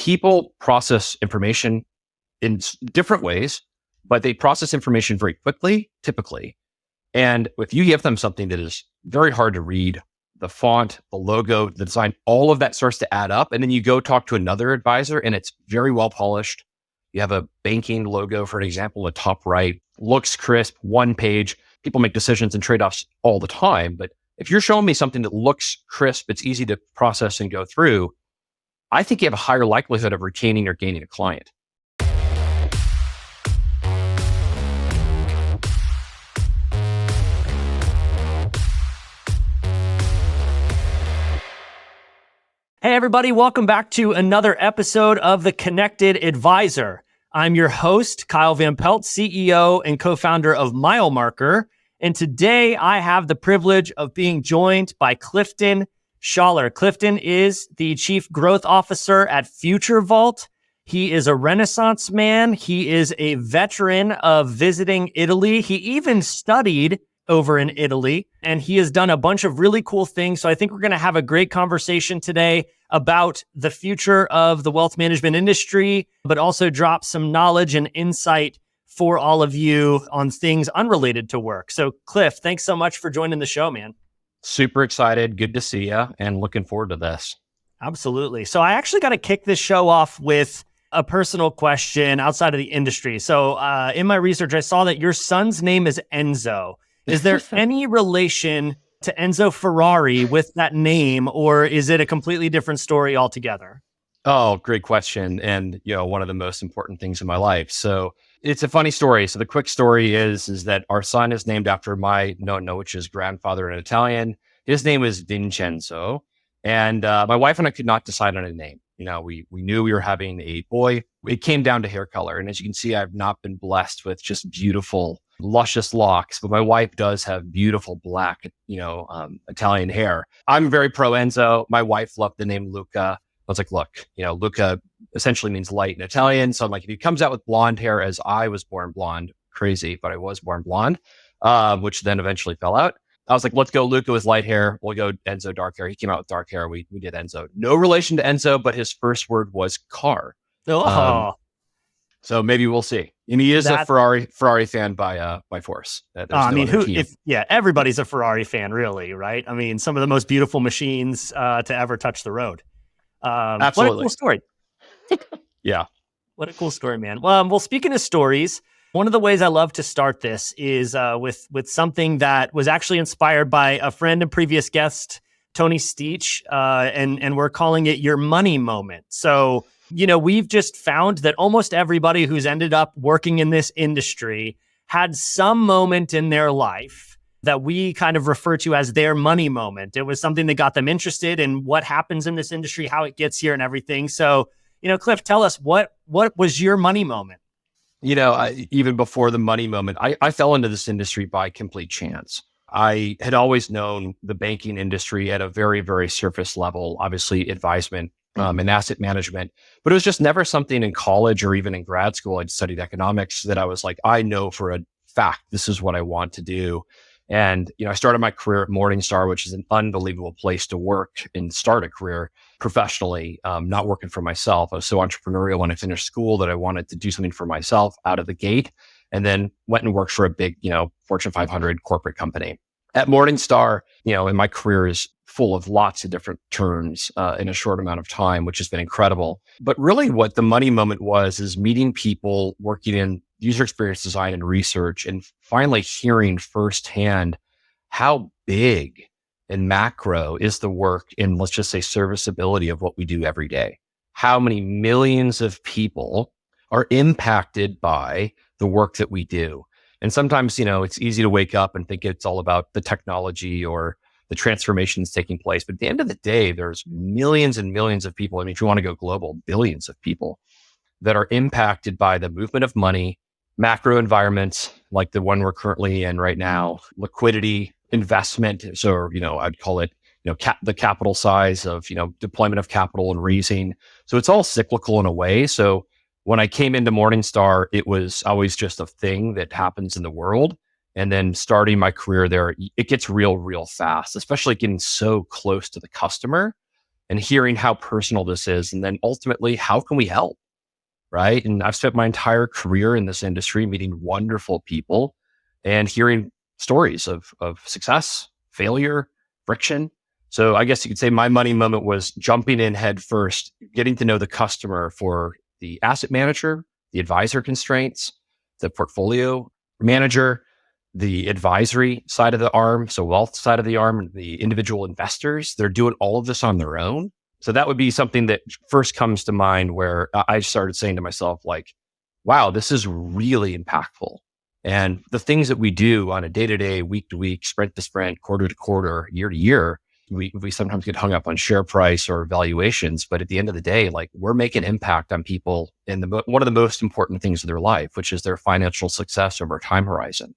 People process information in different ways, but they process information very quickly, typically. And if you give them something that is very hard to read, the font, the logo, the design, all of that starts to add up. And then you go talk to another advisor and it's very well polished. You have a banking logo, for an example, the top right, looks crisp, one page. People make decisions and trade-offs all the time. But if you're showing me something that looks crisp, it's easy to process and go through, I think you have a higher likelihood of retaining or gaining a client. Hey, everybody, welcome back to another episode of The Connected Advisor. I'm your host, Kyle Van Pelt, CEO and co-founder of MileMarker. And today I have the privilege of being joined by Clifton Schaller. Clifton is the Chief Growth Officer at FutureVault. He is a Renaissance man. He is a veteran of visiting Italy. He even studied over in Italy, and he has done a bunch of really cool things. So I think we're going to have a great conversation today about the future of the wealth management industry, but also drop some knowledge and insight for all of you on things unrelated to work. So Cliff, thanks so much for joining the show, man. Super excited. Good to see you and looking forward to this. Absolutely. So I actually got to kick this show off with a personal question outside of the industry. So in my research, I saw that your son's name is Enzo. Is there any relation to Enzo Ferrari with that name, or is it a completely different story altogether? Oh, great question. And, one of the most important things in my life. So it's a funny story. So the quick story is that our son is named after my which grandfather in Italian. His name is Vincenzo. And my wife and I could not decide on a name. We knew we were having a boy. It came down to hair color. And as you can see, I've not been blessed with just beautiful, luscious locks, but my wife does have beautiful black, Italian hair. I'm very pro Enzo. My wife loved the name Luca. I was like, look, Luca essentially means light in Italian. So I'm like, if he comes out with blonde hair, as I was born blonde, crazy, but I was born blonde, which then eventually fell out. I was like, let's go Luca with light hair. We'll go Enzo dark hair. He came out with dark hair. We did Enzo. No relation to Enzo, but his first word was car. So maybe we'll see. And he is a Ferrari fan by force. Everybody's a Ferrari fan, really, right? I mean, some of the most beautiful machines to ever touch the road. Absolutely. What a cool story. Yeah. What a cool story, man. Well, speaking of stories, one of the ways I love to start this is with something that was actually inspired by a friend and previous guest, Tony Steach, and we're calling it your money moment. So, we've just found that almost everybody who's ended up working in this industry had some moment in their life that we kind of refer to as their money moment. It was something that got them interested in what happens in this industry, how it gets here and everything. So, Cliff, tell us what was your money moment? Even before the money moment, I fell into this industry by complete chance. I had always known the banking industry at a very, very surface level, obviously advisement and asset management, but it was just never something in college or even in grad school. I'd studied economics that I was like, I know for a fact, this is what I want to do. And, I started my career at Morningstar, which is an unbelievable place to work and start a career professionally, not working for myself. I was so entrepreneurial when I finished school that I wanted to do something for myself out of the gate, and then went and worked for a big, Fortune 500 corporate company. At Morningstar, and my career is full of lots of different turns in a short amount of time, which has been incredible. But really what the money moment was is meeting people working in user experience design and research, and finally hearing firsthand how big and macro is the work in, let's just say, serviceability of what we do every day. How many millions of people are impacted by the work that we do. And sometimes, it's easy to wake up and think it's all about the technology or the transformations taking place. But at the end of the day, there's millions and millions of people. I mean, if you want to go global, billions of people that are impacted by the movement of money, macro environments like the one we're currently in right now, liquidity, investment. So, I'd call it, the capital size of, deployment of capital and raising. So it's all cyclical in a way. So when I came into Morningstar, it was always just a thing that happens in the world. And then starting my career there, it gets real fast, especially getting so close to the customer and hearing how personal this is. And then ultimately, how can we help? Right. And I've spent my entire career in this industry meeting wonderful people and hearing stories of success, failure, friction. So I guess you could say my money moment was jumping in head first, getting to know the customer for the asset manager, the advisor constraints, the portfolio manager, the advisory side of the arm, so wealth side of the arm, and the individual investors. They're doing all of this on their own. So that would be something that first comes to mind where I started saying to myself, like, wow, this is really impactful. And the things that we do on a day-to-day, week-to-week, sprint to sprint, quarter-to-quarter, year-to-year, we sometimes get hung up on share price or valuations. But at the end of the day, like, we're making impact on people in one of the most important things of their life, which is their financial success over a time horizon.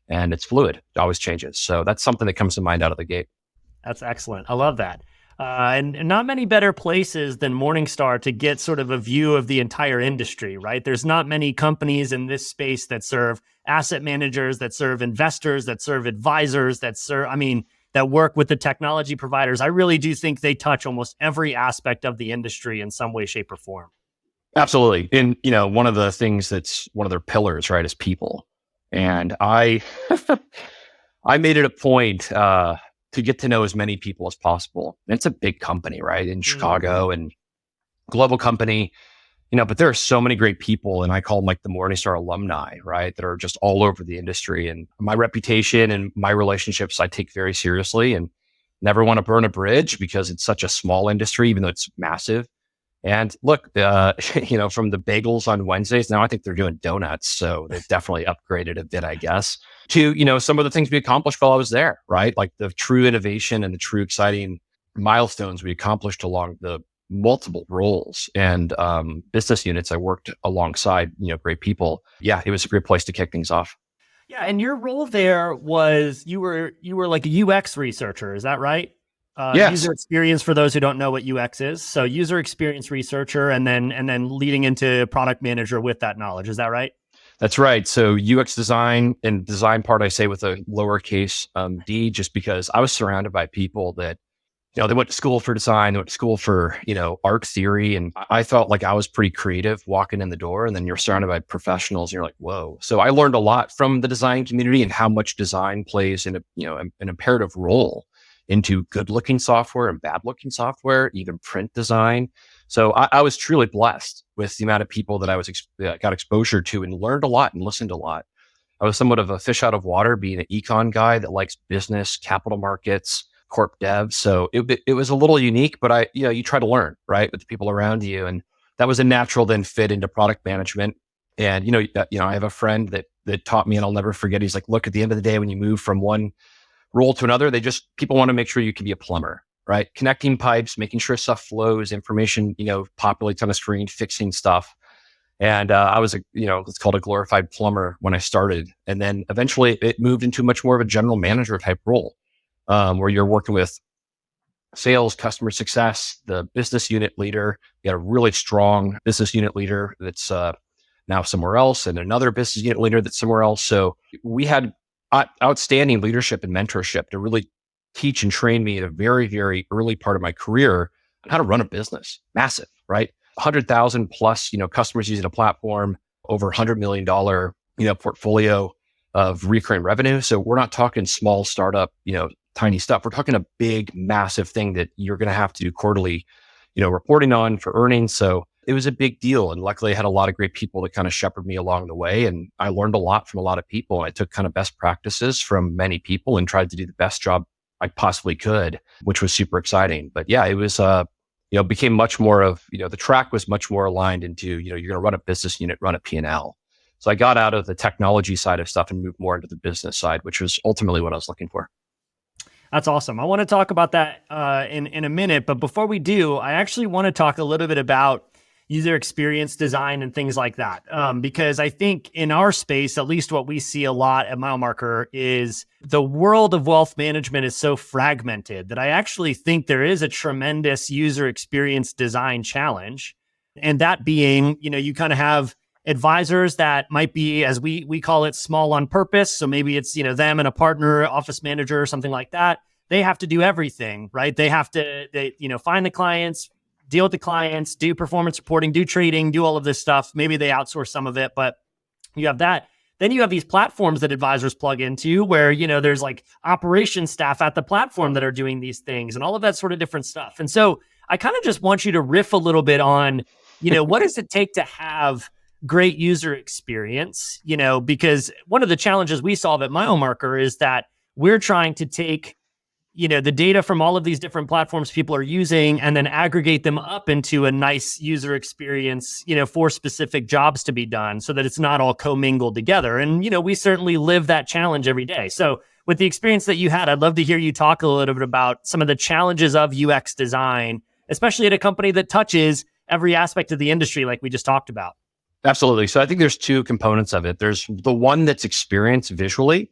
And it's fluid. It always changes. So that's something that comes to mind out of the gate. That's excellent. I love that. And not many better places than Morningstar to get sort of a view of the entire industry, right? There's not many companies in this space that serve asset managers, that serve investors, that serve advisors, that work with the technology providers. I really do think they touch almost every aspect of the industry in some way, shape, or form. Absolutely. And, one of the things that's one of their pillars, right, is people. And I made it a point to get to know as many people as possible. And it's a big company, right, in Chicago and global company, but there are so many great people, and I call them like the Morningstar alumni, right, that are just all over the industry. And my reputation and my relationships, I take very seriously and never want to burn a bridge because it's such a small industry, even though it's massive. And look, from the bagels on Wednesdays, now I think they're doing donuts. So they've definitely upgraded a bit, I guess, to, some of the things we accomplished while I was there, right? Like the true innovation and the true exciting milestones we accomplished along the multiple roles and business units I worked alongside, great people. Yeah, it was a great place to kick things off. Yeah. And your role there was you were like a UX researcher. Is that right? Yes. User experience, for those who don't know what UX is. So user experience researcher and then leading into product manager with that knowledge. Is that right? That's right. So UX design, and design part I say with a lowercase d, just because I was surrounded by people that, they went to school for design, they went to school for, art theory. And I felt like I was pretty creative walking in the door, and then you're surrounded by professionals and you're like, whoa. So I learned a lot from the design community and how much design plays in an imperative role into good looking software and bad looking software, even print design. So I was truly blessed with the amount of people that I got exposure to and learned a lot and listened a lot. I was somewhat of a fish out of water, being an econ guy that likes business, capital markets, corp dev. So it was a little unique, but you try to learn, right, with the people around you. And that was a natural then fit into product management. And, I have a friend that taught me, and I'll never forget. He's like, look, at the end of the day, when you move from one role to another, people want to make sure you can be a plumber, right? Connecting pipes, making sure stuff flows, information, populates on a screen, fixing stuff. And I was it's called a glorified plumber when I started. And then eventually it moved into much more of a general manager type role, where you're working with sales, customer success, the business unit leader. You got a really strong business unit leader that's now somewhere else, and another business unit leader that's somewhere else. So we had outstanding leadership and mentorship to really teach and train me at a very, very early part of my career on how to run a business. Massive, right? 100,000 plus, customers using a platform, over $100 million, portfolio of recurring revenue. So we're not talking small startup, tiny stuff. We're talking a big, massive thing that you're going to have to do quarterly, reporting on for earnings. So it was a big deal. And luckily I had a lot of great people that kind of shepherded me along the way. And I learned a lot from a lot of people. I took kind of best practices from many people and tried to do the best job I possibly could, which was super exciting. But yeah, it was, became much more of, the track was much more aligned into, you're going to run a business unit, run a P&L. So I got out of the technology side of stuff and moved more into the business side, which was ultimately what I was looking for. That's awesome. I want to talk about that in a minute. But before we do, I actually want to talk a little bit about user experience design and things like that. Because I think in our space, at least what we see a lot at MileMarker, is the world of wealth management is so fragmented that I actually think there is a tremendous user experience design challenge. And that being, you kind of have advisors that might be, as we call it, small on purpose. So maybe it's, them and a partner, office manager, or something like that, they have to do everything, right? They have to, find the clients, deal with the clients, do performance reporting, do trading, do all of this stuff. Maybe they outsource some of it, but you have that. Then you have these platforms that advisors plug into where, there's like operations staff at the platform that are doing these things and all of that sort of different stuff. And so I kind of just want you to riff a little bit on, what does it take to have great user experience? Because one of the challenges we solve at MileMarker is that we're trying to take the data from all of these different platforms people are using and then aggregate them up into a nice user experience, for specific jobs to be done so that it's not all commingled together. And, we certainly live that challenge every day. So with the experience that you had, I'd love to hear you talk a little bit about some of the challenges of UX design, especially at a company that touches every aspect of the industry like we just talked about. Absolutely. So I think there's two components of it. There's the one that's experience visually.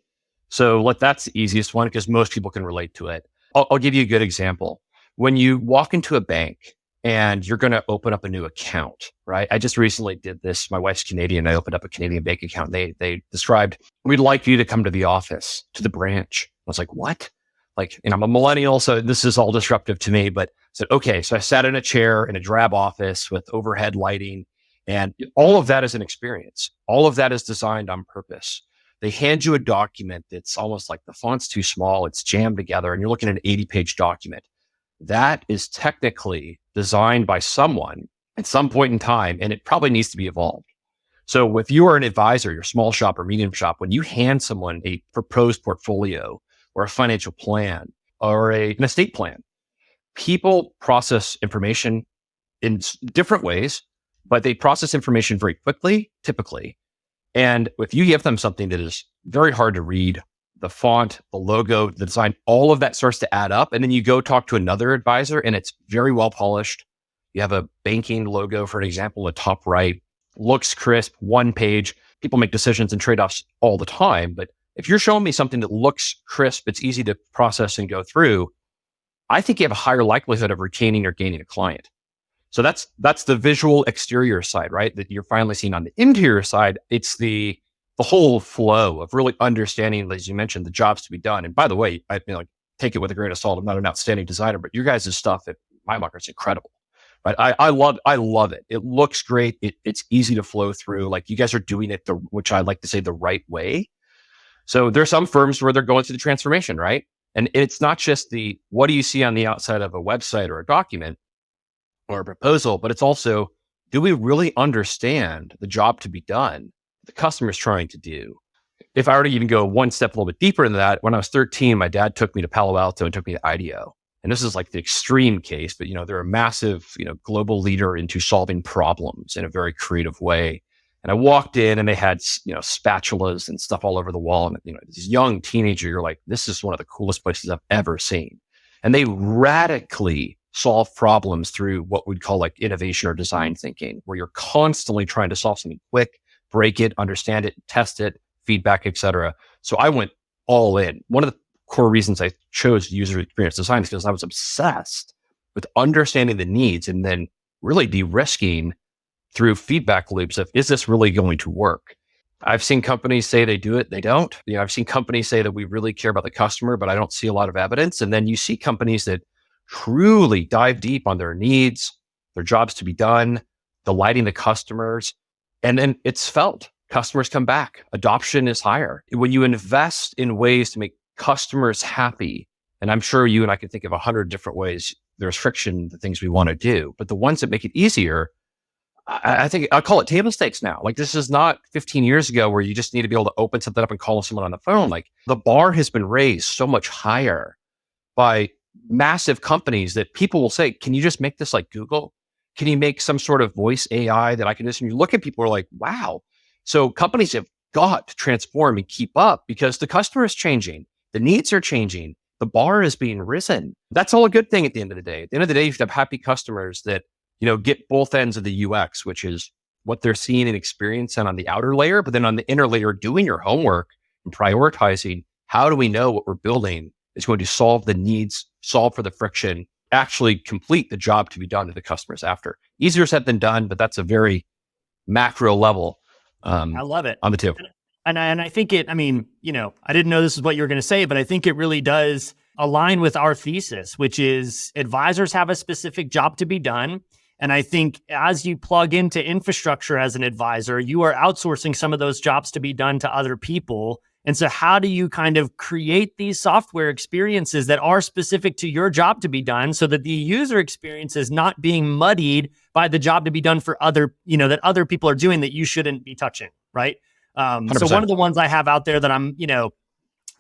So that's the easiest one because most people can relate to it. I'll give you a good example. When you walk into a bank and you're going to open up a new account, right? I just recently did this. My wife's Canadian. I opened up a Canadian bank account. They described, we'd like you to come to the office, to the branch. I was like, what? I'm a millennial, so this is all disruptive to me, but I said, okay. So I sat in a chair in a drab office with overhead lighting, and all of that is an experience. All of that is designed on purpose. They hand you a document that's almost like the font's too small, it's jammed together, and you're looking at an 80-page document. That is technically designed by someone at some point in time, and it probably needs to be evolved. So if you are an advisor, your small shop or medium shop, when you hand someone a proposed portfolio or a financial plan or an estate plan, people process information in different ways, but they process information very quickly, typically. And if you give them something that is very hard to read, the font, the logo, the design, all of that starts to add up. And then you go talk to another advisor and it's very well polished. You have a banking logo, for an example, the top right, looks crisp, one page. People make decisions and trade-offs all the time. But if you're showing me something that looks crisp, it's easy to process and go through, I think you have a higher likelihood of retaining or gaining a client. So that's the visual exterior side, right? That you're finally seeing. On the interior side, it's the whole flow of really understanding, as you mentioned, the jobs to be done. And by the way, take it with a grain of salt. I'm not an outstanding designer, but your guys' stuff at MileMarker is incredible. Right? I love it. It looks great. It's easy to flow through. Like you guys are doing it which I like to say the right way. So there's some firms where they're going through the transformation, right? And it's not just what do you see on the outside of a website or a document or a proposal, but it's also, do we really understand the job to be done the customer's trying to do? If I were to even go one step a little bit deeper into that, when I was 13, my dad took me to Palo Alto and took me to IDEO. And this is like the extreme case, but they're a massive, global leader into solving problems in a very creative way. And I walked in and they had, spatulas and stuff all over the wall. And, this young teenager, you're like, this is one of the coolest places I've ever seen. And they radically solve problems through what we'd call like innovation or design thinking, where you're constantly trying to solve something quick, break it, understand it, test it, feedback, etc. So I went all in. One of the core reasons I chose user experience design is because I was obsessed with understanding the needs and then really de-risking through feedback loops of, is this really going to work? I've seen companies say they do it, they don't. I've seen companies say that we really care about the customer, but I don't see a lot of evidence. And then you see companies that truly dive deep on their needs, their jobs to be done, delighting the customers. And then it's felt. Customers come back. Adoption is higher. When you invest in ways to make customers happy, and I'm sure you and I can think of 100 different ways, there's friction, the things we want to do, but the ones that make it easier, I think I'll call it table stakes now. Like this is not 15 years ago where you just need to be able to open something up and call someone on the phone. Like the bar has been raised so much higher by massive companies that people will say, can you just make this like Google? Can you make some sort of voice AI that I can just, and you look at people who are like, wow. So companies have got to transform and keep up because the customer is changing. The needs are changing. The bar is being risen. That's all a good thing at the end of the day. At the end of the day, you should have happy customers that, get both ends of the UX, which is what they're seeing and experiencing on the outer layer, but then on the inner layer, doing your homework and prioritizing, how do we know what we're building is going to solve the needs, solve for the friction, actually complete the job to be done to the customers after. Easier said than done, but that's a very macro level. I love it. On the two. And I think I didn't know this is what you were going to say, but I think it really does align with our thesis, which is advisors have a specific job to be done. And I think as you plug into infrastructure as an advisor, you are outsourcing some of those jobs to be done to other people. And so how do you kind of create these software experiences that are specific to your job to be done so that the user experience is not being muddied by the job to be done for other, that other people are doing that you shouldn't be touching, right? So 100%. one of the ones I have out there that I'm,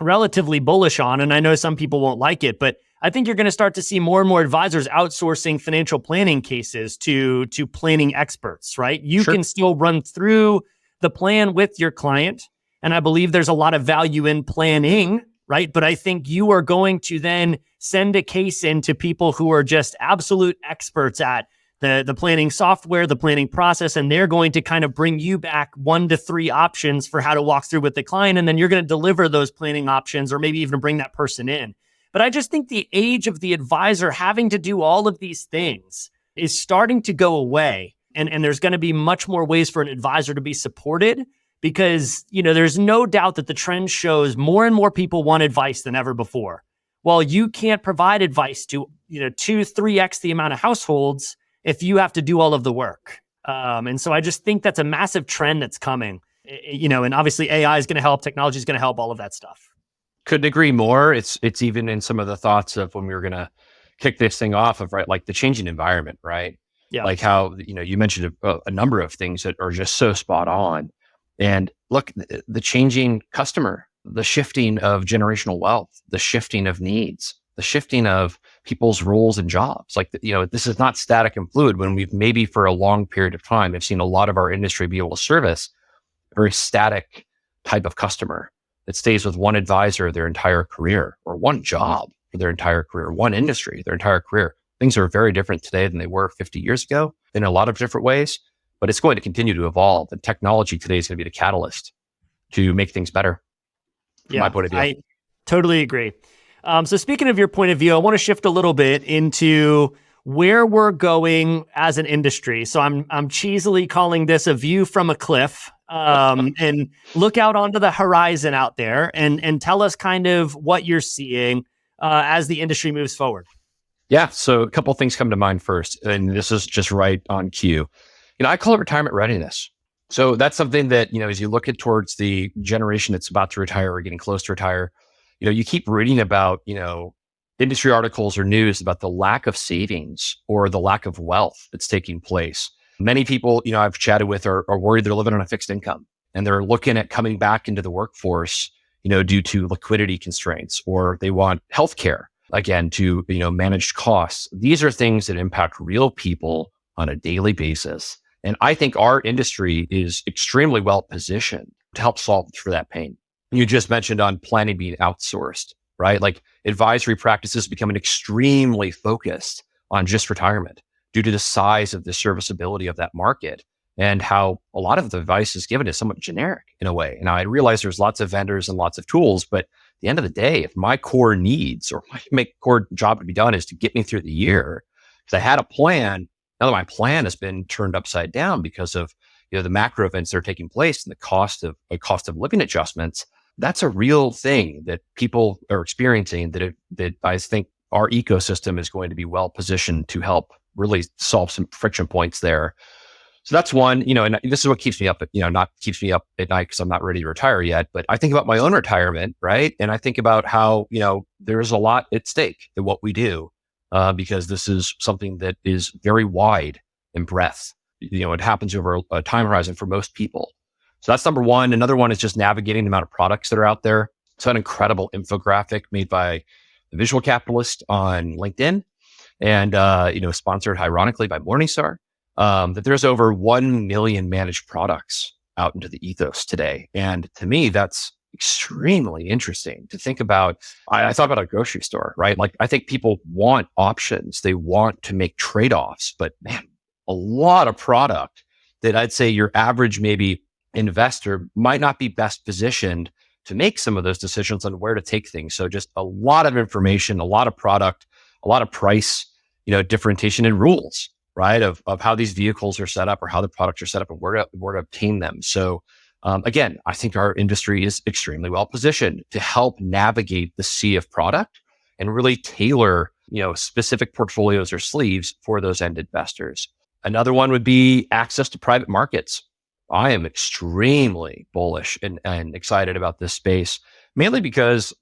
relatively bullish on, and I know some people won't like it, but I think you're going to start to see more and more advisors outsourcing financial planning cases to planning experts, right? You Sure. can still run through the plan with your client. And I believe there's a lot of value in planning, right? But I think you are going to then send a case in to people who are just absolute experts at the planning software, the planning process, and they're going to kind of bring you back 1 to 3 options for how to walk through with the client. And then you're going to deliver those planning options or maybe even bring that person in. But I just think the age of the advisor having to do all of these things is starting to go away. And there's going to be much more ways for an advisor to be supported because, there's no doubt that the trend shows more and more people want advice than ever before. Well, you can't provide advice to, 2-3x the amount of households if you have to do all of the work. And so I just think that's a massive trend that's coming, and obviously AI is going to help, technology is going to help, all of that stuff. Couldn't agree more. It's even in some of the thoughts of when we were going to kick this thing off of, right, like the changing environment, right? Yeah. Like how, you mentioned a number of things that are just so spot on. And look, the changing customer, the shifting of generational wealth, the shifting of needs, the shifting of people's roles and jobs. Like, this is not static and fluid when we've maybe for a long period of time have seen a lot of our industry be able to service a very static type of customer that stays with one advisor their entire career or one job for their entire career, one industry, their entire career. Things are very different today than they were 50 years ago in a lot of different ways, but it's going to continue to evolve. And technology today is going to be the catalyst to make things better. From my point of view. I totally agree. So speaking of your point of view, I want to shift a little bit into where we're going as an industry. So I'm cheesily calling this a view from a cliff, and look out onto the horizon out there and tell us kind of what you're seeing as the industry moves forward. Yeah. So a couple of things come to mind first, and this is just right on cue. I call it retirement readiness. So that's something that, as you look at towards the generation that's about to retire or getting close to retire, you keep reading about, industry articles or news about the lack of savings or the lack of wealth that's taking place. Many people, I've chatted with are worried they're living on a fixed income and they're looking at coming back into the workforce, due to liquidity constraints, or they want healthcare again to, manage costs. These are things that impact real people on a daily basis. And I think our industry is extremely well positioned to help solve for that pain. You just mentioned on planning being outsourced, right? Like advisory practices becoming extremely focused on just retirement due to the size of the serviceability of that market and how a lot of the advice is given is somewhat generic in a way. Now, I realize there's lots of vendors and lots of tools, but at the end of the day, if my core needs or my core job to be done is to get me through the year, because I had a plan, now that my plan has been turned upside down because of the macro events that are taking place and the cost of living adjustments, that's a real thing that people are experiencing that I think our ecosystem is going to be well positioned to help really solve some friction points there. So that's one, and this is what keeps me up, not keeps me up at night because I'm not ready to retire yet, but I think about my own retirement, right? And I think about how, there is a lot at stake in what we do because this is something that is very wide in breadth. It happens over a time horizon for most people. So that's number one. Another one is just navigating the amount of products that are out there. So an incredible infographic made by the Visual Capitalist on LinkedIn and, sponsored ironically by Morningstar, that there's over 1 million managed products out into the ethos today. And to me, that's extremely interesting to think about. I thought about a grocery store, right? Like I think people want options. They want to make trade-offs, but man, a lot of product that I'd say your average maybe investor might not be best positioned to make some of those decisions on where to take things. So just a lot of information, a lot of product, a lot of price, differentiation and rules, right? Of how these vehicles are set up or how the products are set up and where to obtain them. So again, I think our industry is extremely well positioned to help navigate the sea of product and really tailor, specific portfolios or sleeves for those end investors. Another one would be access to private markets. I am extremely bullish and excited about this space, mainly because,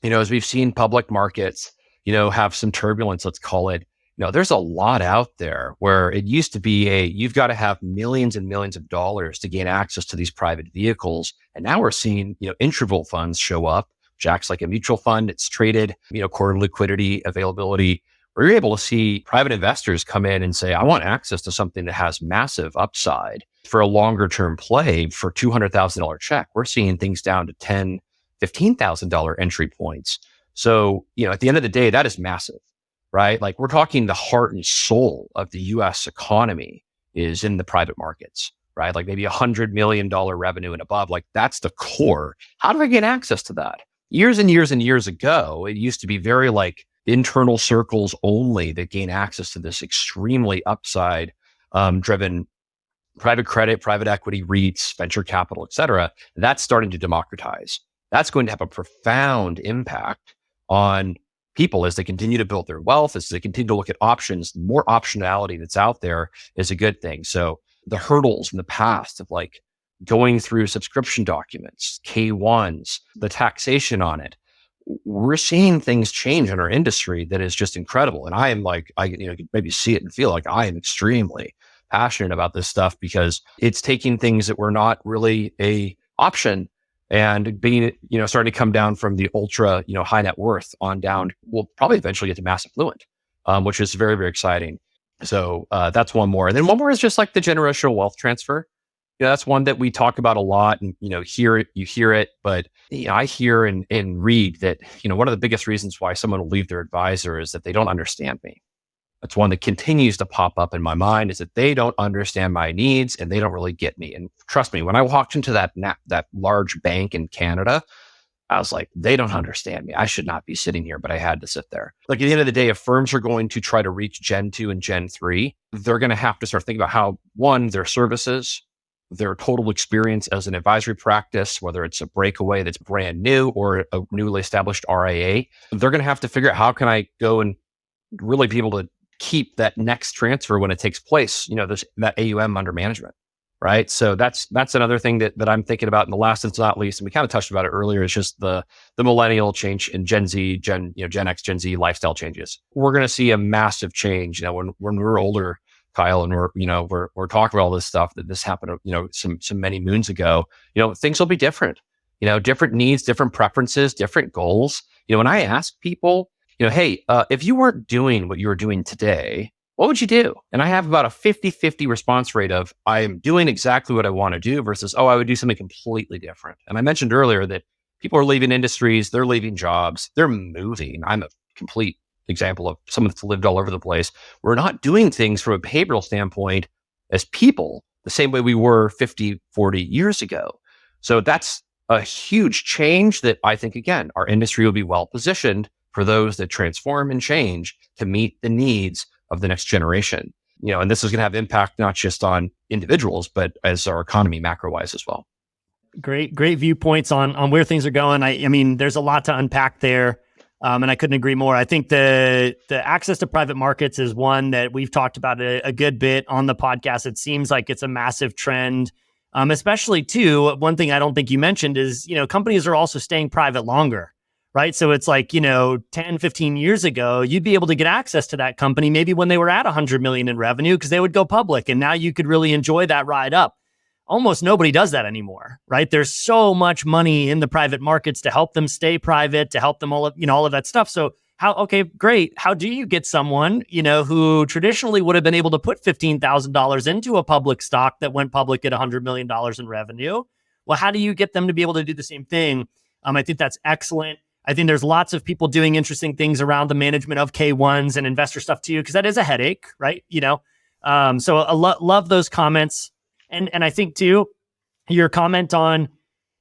as we've seen public markets, have some turbulence, let's call it. There's a lot out there where it used to be you've got to have millions and millions of dollars to gain access to these private vehicles. And now we're seeing, interval funds show up, which acts like a mutual fund. It's traded, quarter liquidity availability, where you're able to see private investors come in and say, I want access to something that has massive upside for a longer term play for $200,000 check. We're seeing things down to $10,000, $15,000 entry points. So, at the end of the day, that is massive, right? Like we're talking the heart and soul of the US economy is in the private markets, right? Like maybe $100 million revenue and above, like that's the core. How do I get access to that? Years and years and years ago, it used to be very like internal circles only that gain access to this extremely upside driven private credit, private equity, REITs, venture capital, et cetera. That's starting to democratize. That's going to have a profound impact on people as they continue to build their wealth, as they continue to look at options. More optionality that's out there is a good thing. So the hurdles in the past of like going through subscription documents, K1s, the taxation on it, we're seeing things change in our industry that is just incredible. And I am like, you could maybe see it and feel like I am extremely passionate about this stuff because it's taking things that were not really a option and being, starting to come down from the ultra, high net worth on down. We'll probably eventually get to mass affluent, which is very, very exciting. So that's one more. And then one more is just like the generational wealth transfer. That's one that we talk about a lot and, you hear it, but I hear and read that, one of the biggest reasons why someone will leave their advisor is that they don't understand me. That's one that continues to pop up in my mind is that they don't understand my needs and they don't really get me. And trust me, when I walked into that large bank in Canada, I was like, they don't understand me. I should not be sitting here, but I had to sit there. Like at the end of the day, if firms are going to try to reach Gen 2 and Gen 3, they're going to have to start thinking about how, one, their services, their total experience as an advisory practice, whether it's a breakaway that's brand new or a newly established RIA, they're going to have to figure out how can I go and really be able to keep that next transfer when it takes place, there's that AUM under management, right? So that's another thing that I'm thinking about. And the last and not least, and we kind of touched about it earlier, is just the millennial change in Gen Z, Gen X, Gen Z lifestyle changes. We're going to see a massive change, when we're older, Kyle, and we're talking about all this stuff that this happened, some many moons ago, things will be different, different needs, different preferences, different goals. When I ask people, hey, if you weren't doing what you were doing today, what would you do? And I have about a 50-50 response rate of I am doing exactly what I want to do versus, I would do something completely different. And I mentioned earlier that people are leaving industries, they're leaving jobs, they're moving. I'm a complete example of someone that's lived all over the place. We're not doing things from a behavioral standpoint as people the same way we were 50, 40 years ago. So that's a huge change that I think, again, our industry will be well positioned for those that transform and change to meet the needs of the next generation. And this is going to have impact not just on individuals, but as our economy macro-wise as well. Great viewpoints on where things are going. I mean, there's a lot to unpack there. And I couldn't agree more. I think the access to private markets is one that we've talked about a good bit on the podcast. It seems like it's a massive trend, especially too. One thing I don't think you mentioned is, companies are also staying private longer, right? So it's like, 10, 15 years ago, you'd be able to get access to that company maybe when they were at 100 million in revenue because they would go public. And now you could really enjoy that ride up. Almost nobody does that anymore, right? There's so much money in the private markets to help them stay private, to help them all of that stuff. So okay, great. How do you get someone, who traditionally would have been able to put $15,000 into a public stock that went public at $100 million in revenue? Well, how do you get them to be able to do the same thing? I think that's excellent. I think there's lots of people doing interesting things around the management of K1s and investor stuff too, because that is a headache, right? So I love those comments. And I think too, your comment on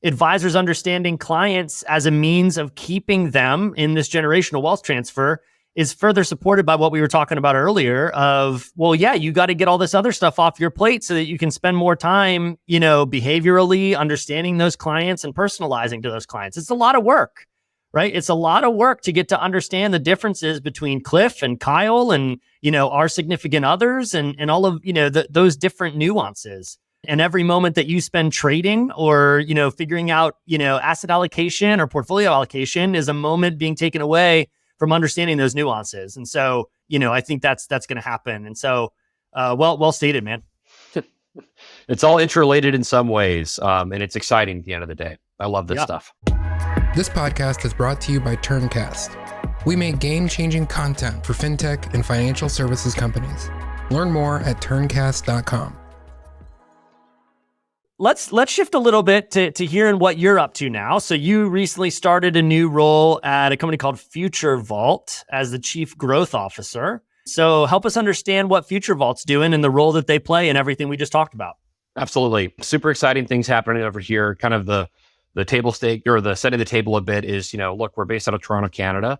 advisors understanding clients as a means of keeping them in this generational wealth transfer is further supported by what we were talking about earlier of, well, yeah, you got to get all this other stuff off your plate so that you can spend more time, behaviorally understanding those clients and personalizing to those clients. It's a lot of work, right? It's a lot of work to get to understand the differences between Cliff and Kyle and, our significant others and all of, those different nuances. And every moment that you spend trading or, figuring out, asset allocation or portfolio allocation is a moment being taken away from understanding those nuances. And so, I think that's going to happen. And so, well stated, man. It's all interrelated in some ways, and it's exciting at the end of the day. I love this stuff. This podcast is brought to you by Turncast. We make game-changing content for fintech and financial services companies. Learn more at turncast.com. Let's shift a little bit to hearing what you're up to now. So you recently started a new role at a company called FutureVault as the Chief Growth Officer. So help us understand what FutureVault's doing and the role that they play in everything we just talked about. Absolutely. Super exciting things happening over here. Kind of the table stake or the setting the table a bit is, look, we're based out of Toronto, Canada,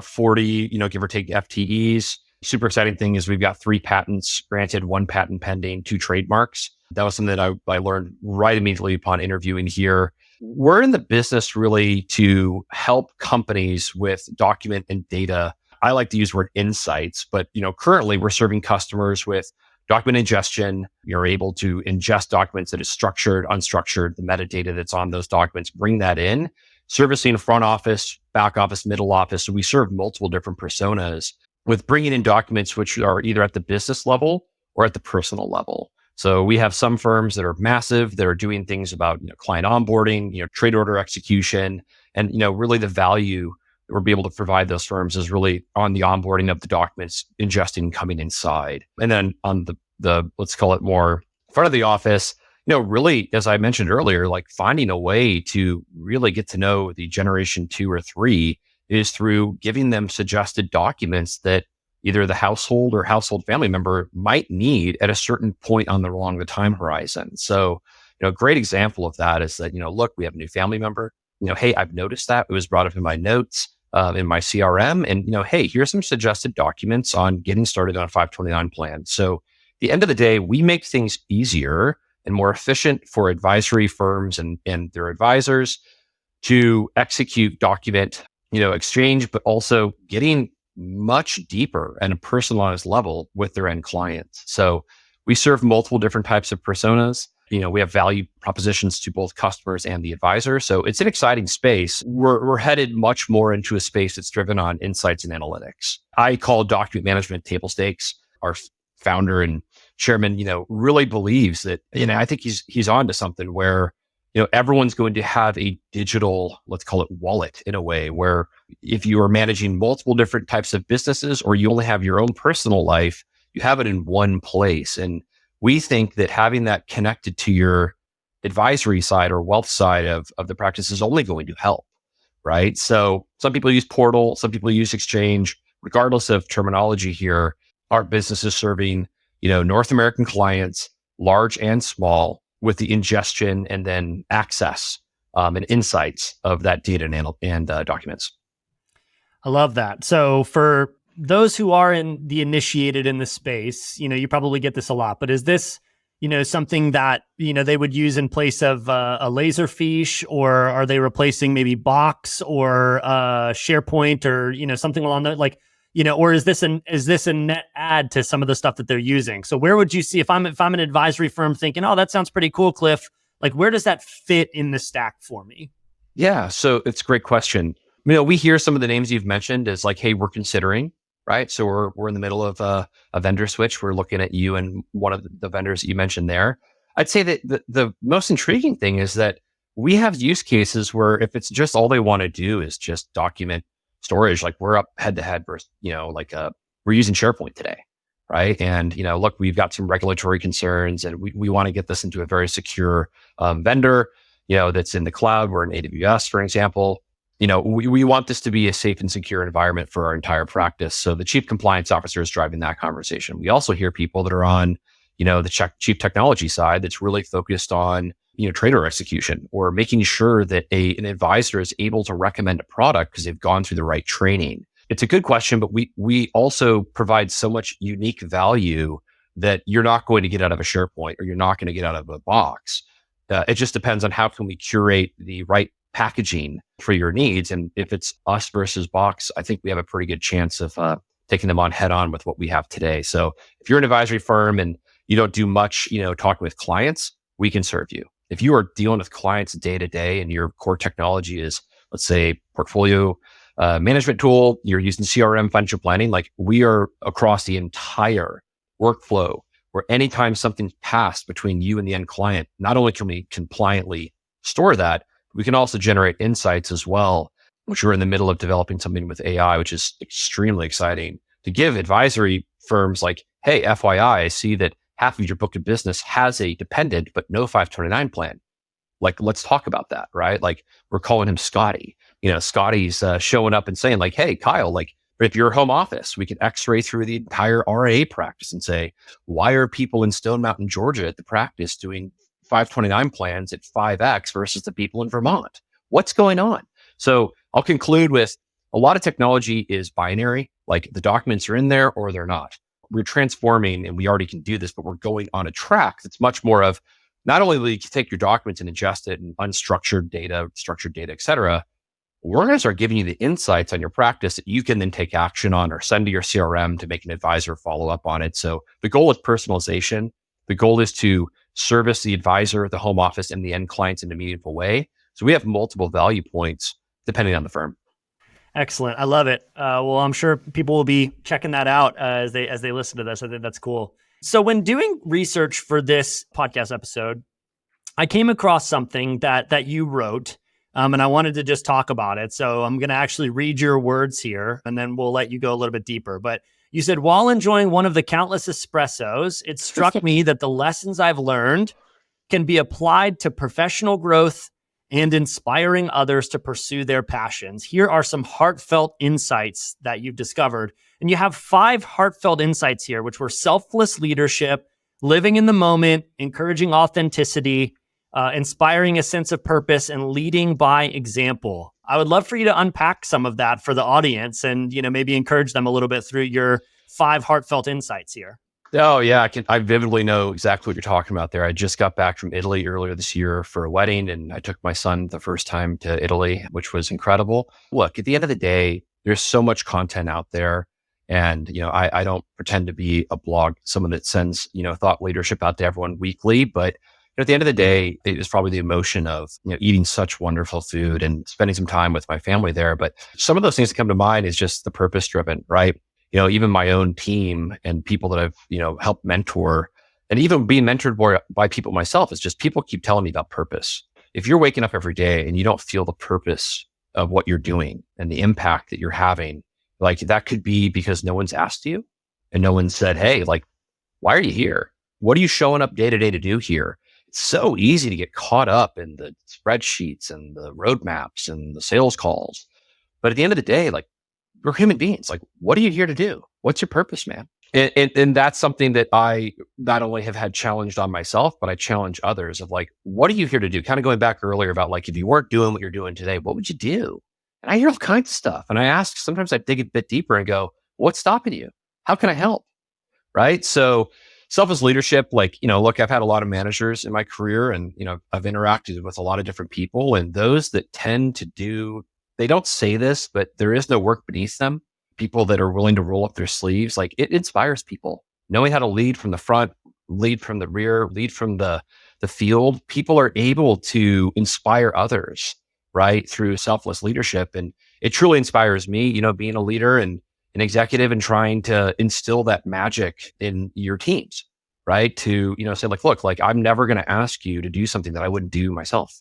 40, give or take FTEs. Super exciting thing is we've got 3 patents granted, 1 patent pending, 2 trademarks. That was something that I learned right immediately upon interviewing here. We're in the business really to help companies with document and data. I like to use the word insights, but currently we're serving customers with document ingestion. You're able to ingest documents that is structured, unstructured, the metadata that's on those documents, bring that in, servicing front office, back office, middle office. So we serve multiple different personas with bringing in documents which are either at the business level or at the personal level. So we have some firms that are massive, that are doing things about client onboarding, trade order execution, and really the value that we'll be able to provide those firms is really on the onboarding of the documents, ingesting, coming inside. And then on the let's call it more front of the office, really, as I mentioned earlier, like finding a way to really get to know the generation 2 or 3 is through giving them suggested documents that either the household or household family member might need at a certain point along the time horizon. So, a great example of that is that, look, we have a new family member. Hey, I've noticed that it was brought up in my notes, in my CRM, and hey, here's some suggested documents on getting started on a 529 plan. So, at the end of the day, we make things easier and more efficient for advisory firms and their advisors to execute document, exchange, but also getting much deeper and a personalized level with their end clients. So we serve multiple different types of personas. We have value propositions to both customers and the advisor. So it's an exciting space. We're headed much more into a space that's driven on insights and analytics. I call document management table stakes. Our founder and chairman, really believes that, I think he's on to something where everyone's going to have a digital, let's call it wallet in a way where if you are managing multiple different types of businesses or you only have your own personal life, you have it in one place. And we think that having that connected to your advisory side or wealth side of the practice is only going to help, right? So some people use Portal, some people use Exchange. Regardless of terminology here, our business is serving, North American clients, large and small, with the ingestion and then access and insights of that data and documents. I love that. So for those who are initiated in the space, you probably get this a lot, but is this, something that, they would use in place of a Laserfiche, or are they replacing maybe Box or SharePoint or, something along that, or is this a net add to some of the stuff that they're using? So where would you see if I'm an advisory firm thinking, oh, that sounds pretty cool, Cliff, where does that fit in the stack for me? Yeah, so it's a great question. We hear some of the names you've mentioned as hey, we're considering, right? So we're in the middle of a vendor switch. We're looking at you and one of the vendors that you mentioned there. I'd say that the most intriguing thing is that we have use cases where if it's just all they want to do is just document storage, we're up head to head versus, we're using SharePoint today, right? And, look, we've got some regulatory concerns and we want to get this into a very secure vendor, that's in the cloud. We're in AWS, for example. We want this to be a safe and secure environment for our entire practice. So the chief compliance officer is driving that conversation. We also hear people that are on, the chief technology side that's really focused on, trader execution or making sure that an advisor is able to recommend a product because they've gone through the right training. It's a good question, but we also provide so much unique value that you're not going to get out of a SharePoint or you're not going to get out of a Box. It just depends on how can we curate the right packaging for your needs. And if it's us versus Box, I think we have a pretty good chance of taking them on head on with what we have today. So if you're an advisory firm and you don't do much, talking with clients, we can serve you. If you are dealing with clients day to day and your core technology is, let's say, portfolio management tool, you're using CRM, financial planning, like we are across the entire workflow where anytime something's passed between you and the end client, not only can we compliantly store that, we can also generate insights as well, which we're in the middle of developing something with AI, which is extremely exciting to give advisory firms like, hey, FYI, I see that half of your book of business has a dependent, but no 529 plan. Like, let's talk about that, right? Like we're calling him Scotty. Scotty's showing up and saying like, hey, Kyle, like if you're a home office, we can x-ray through the entire RIA practice and say, why are people in Stone Mountain, Georgia at the practice doing 529 plans at 5X versus the people in Vermont? What's going on? So I'll conclude with a lot of technology is binary, like the documents are in there or they're not. We're transforming and we already can do this, but we're going on a track that's much more of not only will you take your documents and ingest it in unstructured data, structured data, et cetera, we're going to start giving you the insights on your practice that you can then take action on or send to your CRM to make an advisor follow up on it. So the goal is personalization. The goal is to service the advisor, the home office, and the end clients in a meaningful way. So we have multiple value points depending on the firm. Excellent. I love it. Well, I'm sure people will be checking that out as they listen to this. I think that's cool. So when doing research for this podcast episode, I came across something that you wrote, and I wanted to just talk about it. So I'm going to actually read your words here, and then we'll let you go a little bit deeper. But you said, while enjoying one of the countless espressos, it struck me that the lessons I've learned can be applied to professional growth and inspiring others to pursue their passions. Here are some heartfelt insights that you've discovered. And you have 5 heartfelt insights here, which were selfless leadership, living in the moment, encouraging authenticity, inspiring a sense of purpose, and leading by example. I would love for you to unpack some of that for the audience and, maybe encourage them a little bit through your 5 heartfelt insights here. Oh yeah, I vividly know exactly what you're talking about there. I just got back from Italy earlier this year for a wedding, and I took my son the first time to Italy, which was incredible. Look, at the end of the day, there's so much content out there, and I don't pretend to be a blog, someone that sends thought leadership out to everyone weekly, but at the end of the day, it is probably the emotion of eating such wonderful food and spending some time with my family there. But some of those things that come to mind is just the purpose driven, right? Even my own team and people that I've, helped mentor, and even being mentored by people myself, is just people keep telling me about purpose. If you're waking up every day and you don't feel the purpose of what you're doing and the impact that you're having, like that could be because no one's asked you and no one said, hey, like, why are you here? What are you showing up day to day to do here? It's so easy to get caught up in the spreadsheets and the roadmaps and the sales calls. But at the end of the day, like, we're human beings. Like, what are you here to do? What's your purpose, man? And that's something that I not only have had challenged on myself, but I challenge others of like, what are you here to do? Kind of going back earlier about like, if you weren't doing what you're doing today, what would you do? And I hear all kinds of stuff. And I ask, sometimes I dig a bit deeper and go, what's stopping you? How can I help? Right? So selfless leadership, like, look, I've had a lot of managers in my career and, I've interacted with a lot of different people, and those that tend to do, they don't say this, but there is no work beneath them. People that are willing to roll up their sleeves, like it inspires people. Knowing how to lead from the front, lead from the rear, lead from the field. People are able to inspire others, right? Through selfless leadership. And it truly inspires me, being a leader and an executive and trying to instill that magic in your teams, right? To, say like, look, like I'm never going to ask you to do something that I wouldn't do myself.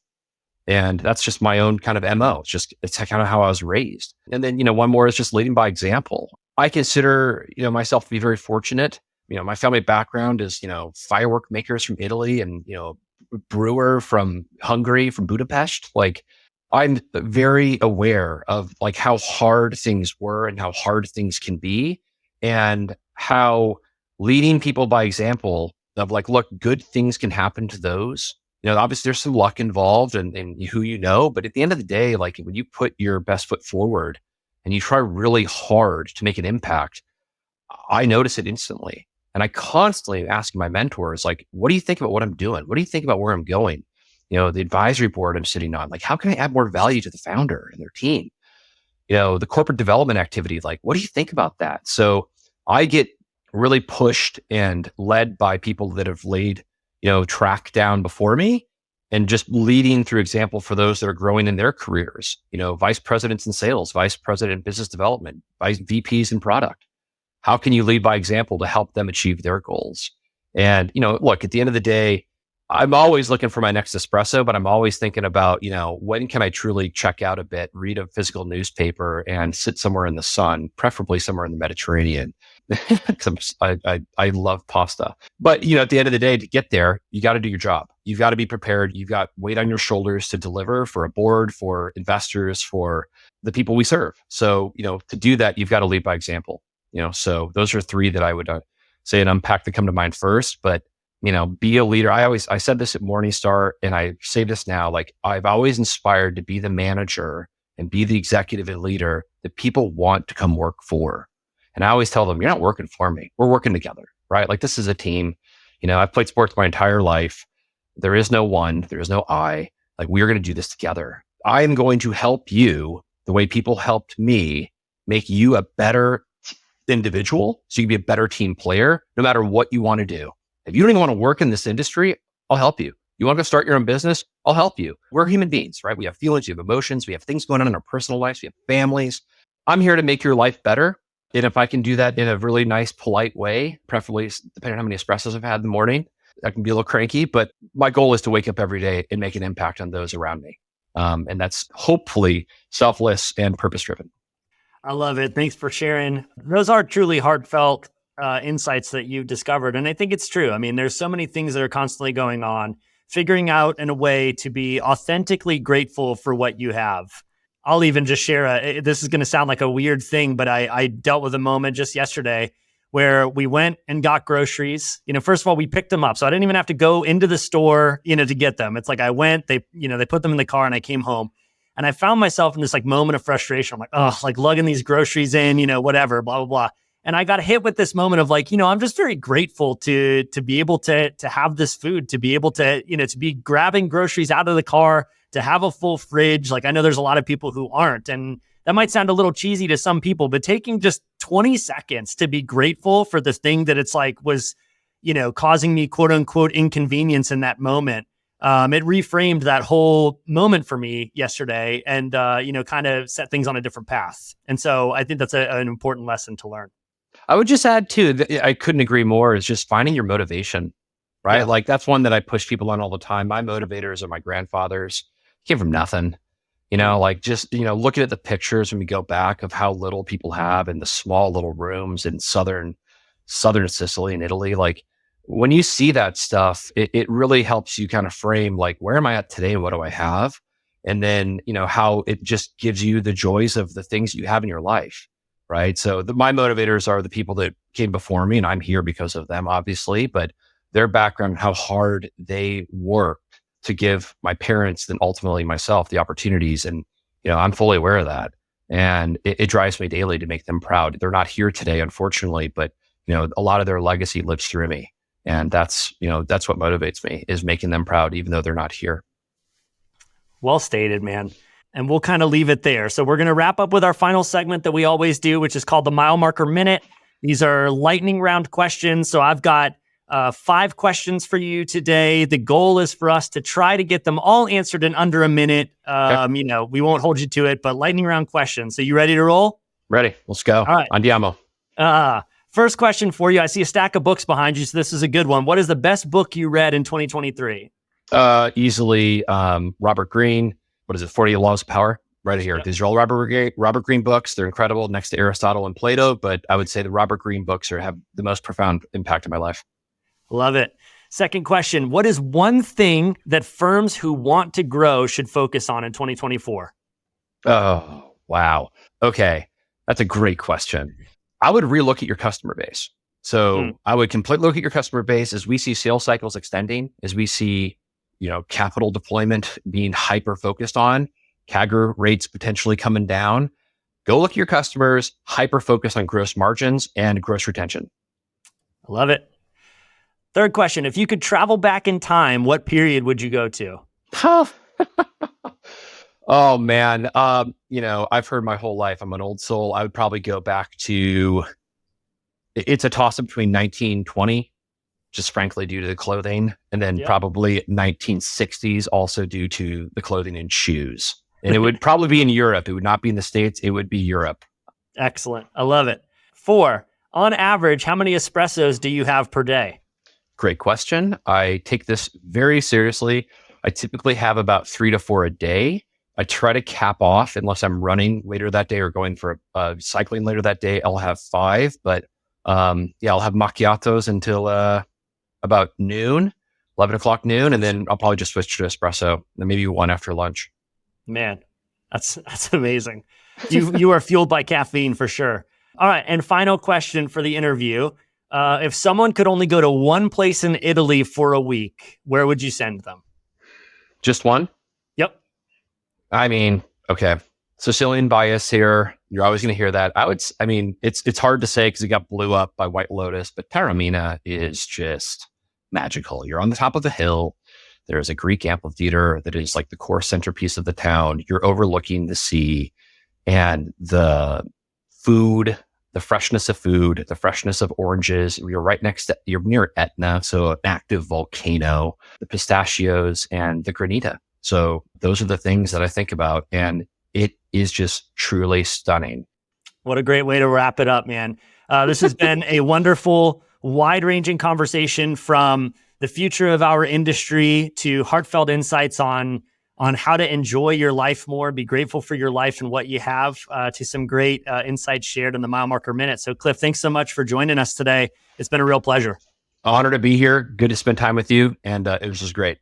And that's just my own kind of MO. It's kind of how I was raised. And then, one more is just leading by example. I consider, myself to be very fortunate. My family background is, firework makers from Italy and, brewer from Hungary, from Budapest. Like I'm very aware of like how hard things were and how hard things can be, and how leading people by example of like, look, good things can happen to those. Obviously there's some luck involved and who but at the end of the day, like when you put your best foot forward and you try really hard to make an impact, I notice it instantly. And I constantly ask my mentors, like, what do you think about what I'm doing? What do you think about where I'm going? the advisory board I'm sitting on, like, how can I add more value to the founder and their team? The corporate development activity, like, what do you think about that? So I get really pushed and led by people that have laid, track down before me, and just leading through example for those that are growing in their careers, vice presidents in sales, vice president in business development, vice VPs in product. How can you lead by example to help them achieve their goals? And, look, at the end of the day, I'm always looking for my next espresso, but I'm always thinking about, when can I truly check out a bit, read a physical newspaper, and sit somewhere in the sun, preferably somewhere in the Mediterranean, because I love pasta. But, at the end of the day, to get there, you got to do your job. You've got to be prepared. You've got weight on your shoulders to deliver for a board, for investors, for the people we serve. So, to do that, you've got to lead by example. So those are three that I would say and unpack that come to mind first. But be a leader. I said this at Morningstar, and I say this now, like, I've always inspired to be the manager and be the executive and leader that people want to come work for. And I always tell them, you're not working for me. We're working together, right? Like, this is a team. I've played sports my entire life. There is no one, there is no I. Like, we are going to do this together. I am going to help you the way people helped me, make you a better individual so you can be a better team player, no matter what you want to do. If you don't even want to work in this industry, I'll help you. You want to go start your own business? I'll help you. We're human beings, right? We have feelings, we have emotions, we have things going on in our personal lives, we have families. I'm here to make your life better. And if I can do that in a really nice, polite way, preferably depending on how many espressos I've had in the morning, I can be a little cranky, but my goal is to wake up every day and make an impact on those around me. And that's hopefully selfless and purpose-driven. I love it. Thanks for sharing. Those are truly heartfelt insights that you've discovered. And I think it's true. I mean, there's so many things that are constantly going on. Figuring out in a way to be authentically grateful for what you have. I'll even just share this is going to sound like a weird thing, but I dealt with a moment just yesterday where we went and got groceries. First of all, we picked them up. So I didn't even have to go into the store, to get them. It's like I went, they put them in the car, and I came home. And I found myself in this moment of frustration. I'm like, oh, like lugging these groceries in, whatever, blah, blah, blah. And I got hit with this moment of like, I'm just very grateful to be able to have this food, to be able to, to be grabbing groceries out of the car, to have a full fridge. Like, I know there's a lot of people who aren't, and that might sound a little cheesy to some people, but taking just 20 seconds to be grateful for the thing that it's like was, causing me quote unquote inconvenience in that moment. It reframed that whole moment for me yesterday and, kind of set things on a different path. And so I think that's an important lesson to learn. I would just add too, that I couldn't agree more, is just finding your motivation, right? Yeah. Like, that's one that I push people on all the time. My motivators are my grandfathers. Came from nothing, like just, looking at the pictures when we go back of how little people have in the small little rooms in southern Sicily and Italy. Like, when you see that stuff, it really helps you kind of frame, like, where am I at today? What do I have? And then, how it just gives you the joys of the things you have in your life. Right. So my motivators are the people that came before me, and I'm here because of them, obviously, but their background, how hard they worked to give my parents and ultimately myself the opportunities. And, I'm fully aware of that. And it drives me daily to make them proud. They're not here today, unfortunately, but, a lot of their legacy lives through me. And that's what motivates me, is making them proud, even though they're not here. Well stated, man. And we'll kind of leave it there. So we're going to wrap up with our final segment that we always do, which is called the Mile Marker Minute. These are lightning round questions. So I've got 5 questions for you today. The goal is for us to try to get them all answered in under a minute. Okay. We won't hold you to it, but lightning round questions. So you ready to roll? Ready. Let's go. All right. Andiamo. First question for you. I see a stack of books behind you, so this is a good one. What is the best book you read in 2023? Easily Robert Greene. What is it? 40 Laws of Power. Right here. Yep. These are all Robert Greene books. They're incredible, next to Aristotle and Plato. But I would say the Robert Greene books have the most profound impact in my life. Love it. Second question. What is one thing that firms who want to grow should focus on in 2024? Oh, wow. Okay. That's a great question. I would relook at your customer base. So I would completely look at your customer base as we see sales cycles extending, as we see, capital deployment being hyper focused on, CAGR rates potentially coming down. Go look at your customers, hyper focus on gross margins and gross retention. I love it. Third question. If you could travel back in time, what period would you go to? Oh man. I've heard my whole life. I'm an old soul. I would probably go back to, it's a toss up between 1920, just frankly due to the clothing, and then probably 1960s also due to the clothing and shoes. And it would probably be in Europe. It would not be in the States. It would be Europe. Excellent. I love it. 4, on average, how many espressos do you have per day? Great question. I take this very seriously. I typically have about 3 to 4 a day. I try to cap off unless I'm running later that day or going for cycling later that day. I'll have 5, but I'll have macchiatos until about noon, 11 o'clock noon, and then I'll probably just switch to espresso, and maybe 1 after lunch. Man, that's amazing. You are fueled by caffeine for sure. All right, and final question for the interview. If someone could only go to one place in Italy for a week, where would you send them? Just one? Yep. I mean, okay. Sicilian bias here. You're always going to hear that. It's hard to say because it got blew up by White Lotus, but Taormina is just magical. You're on the top of the hill. There's a Greek amphitheater that is like the core centerpiece of the town. You're overlooking the sea, and the food, the freshness of food, the freshness of oranges. You're near Etna, so an active volcano, the pistachios and the granita. So those are the things that I think about, and it is just truly stunning. What a great way to wrap it up, man. This has been a wonderful, wide-ranging conversation from the future of our industry to heartfelt insights on how to enjoy your life more, be grateful for your life and what you have, to some great insights shared in the Mile Marker Minute. So Cliff, thanks so much for joining us today. It's been a real pleasure. Honored to be here. Good to spend time with you. And it was just great.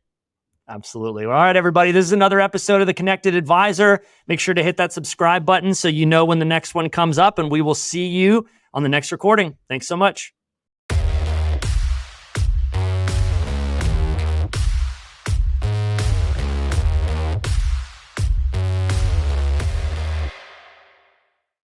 Absolutely. All right, everybody. This is another episode of The Connected Advisor. Make sure to hit that subscribe button so you know when the next one comes up, and we will see you on the next recording. Thanks so much.